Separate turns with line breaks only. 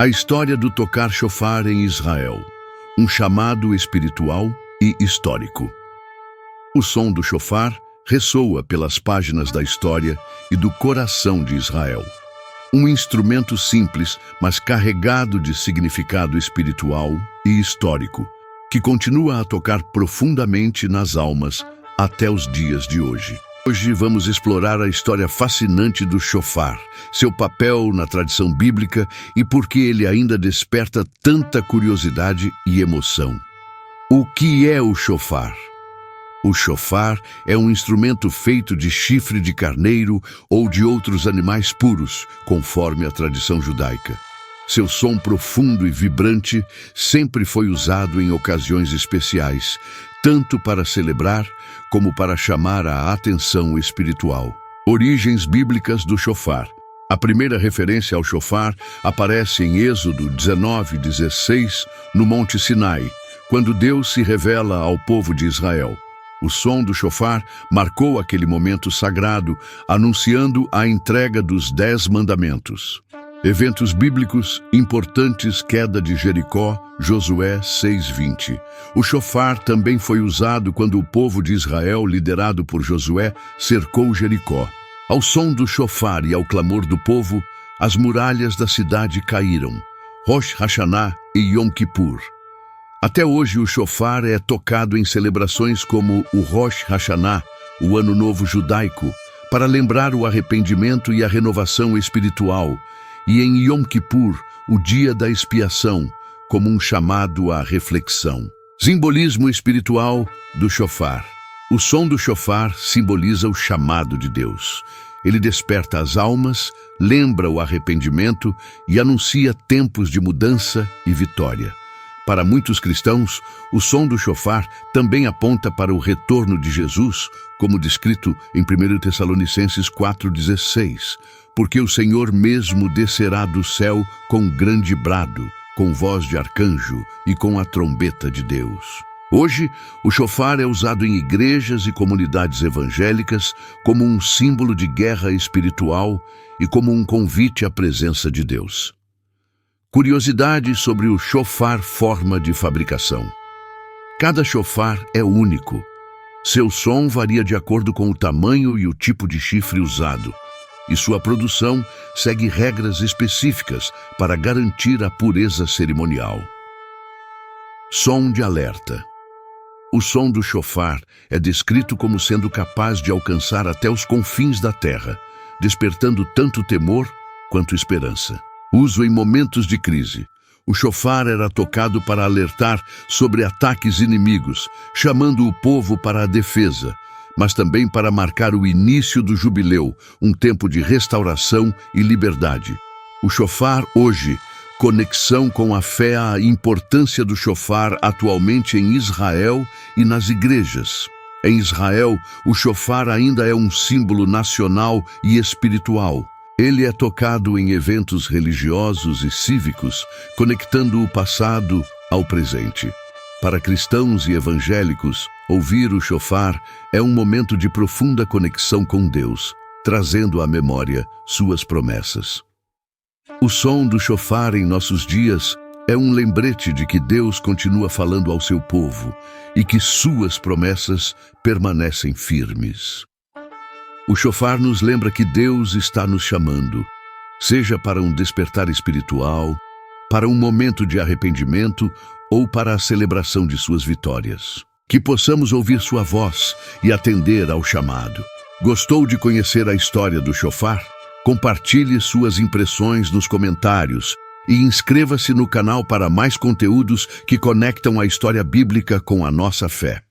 A história do tocar chofar em Israel, um chamado espiritual e histórico. O som do chofar ressoa pelas páginas da história e do coração de Israel. Um instrumento simples, mas carregado de significado espiritual e histórico, que continua a tocar profundamente nas almas até os dias de hoje. Hoje vamos explorar a história fascinante do chofar, seu papel na tradição bíblica e por que ele ainda desperta tanta curiosidade e emoção. O que é o chofar? O chofar é um instrumento feito de chifre de carneiro ou de outros animais puros, conforme a tradição judaica. Seu som profundo e vibrante sempre foi usado em ocasiões especiais, tanto para celebrar como para chamar a atenção espiritual. Origens bíblicas do chofar. A primeira referência ao chofar aparece em Êxodo 19:16, no Monte Sinai, quando Deus se revela ao povo de Israel. O som do chofar marcou aquele momento sagrado, anunciando a entrega dos 10 mandamentos. Eventos bíblicos importantes: queda de Jericó, Josué 6:20. O chofar também foi usado quando o povo de Israel, liderado por Josué, cercou Jericó. Ao som do chofar e ao clamor do povo, as muralhas da cidade caíram. Rosh Hashanah e Yom Kippur. Até hoje o chofar é tocado em celebrações como o Rosh Hashanah, o Ano Novo Judaico, para lembrar o arrependimento e a renovação espiritual, e em Yom Kippur, o dia da expiação, como um chamado à reflexão. Simbolismo espiritual do chofar. O som do chofar simboliza o chamado de Deus. Ele desperta as almas, lembra o arrependimento e anuncia tempos de mudança e vitória. Para muitos cristãos, o som do chofar também aponta para o retorno de Jesus, como descrito em 1 Tessalonicenses 4:16, porque o Senhor mesmo descerá do céu com grande brado, com voz de arcanjo e com a trombeta de Deus. Hoje, o chofar é usado em igrejas e comunidades evangélicas como um símbolo de guerra espiritual e como um convite à presença de Deus. Curiosidade sobre o chofar: forma de fabricação. Cada chofar é único. Seu som varia de acordo com o tamanho e o tipo de chifre usado, e sua produção segue regras específicas para garantir a pureza cerimonial. Som de alerta. O som do chofar é descrito como sendo capaz de alcançar até os confins da terra, despertando tanto temor quanto esperança. Uso em momentos de crise. O chofar era tocado para alertar sobre ataques inimigos, chamando o povo para a defesa, mas também para marcar o início do jubileu, um tempo de restauração e liberdade. O chofar hoje, conexão com a fé. A importância do chofar atualmente em Israel e nas igrejas. Em Israel, o chofar ainda é um símbolo nacional e espiritual. Ele é tocado em eventos religiosos e cívicos, conectando o passado ao presente. Para cristãos e evangélicos, ouvir o chofar é um momento de profunda conexão com Deus, trazendo à memória suas promessas. O som do chofar em nossos dias é um lembrete de que Deus continua falando ao seu povo e que suas promessas permanecem firmes. O chofar nos lembra que Deus está nos chamando, seja para um despertar espiritual, para um momento de arrependimento ou para a celebração de suas vitórias. Que possamos ouvir sua voz e atender ao chamado. Gostou de conhecer a história do chofar? Compartilhe suas impressões nos comentários e inscreva-se no canal para mais conteúdos que conectam a história bíblica com a nossa fé.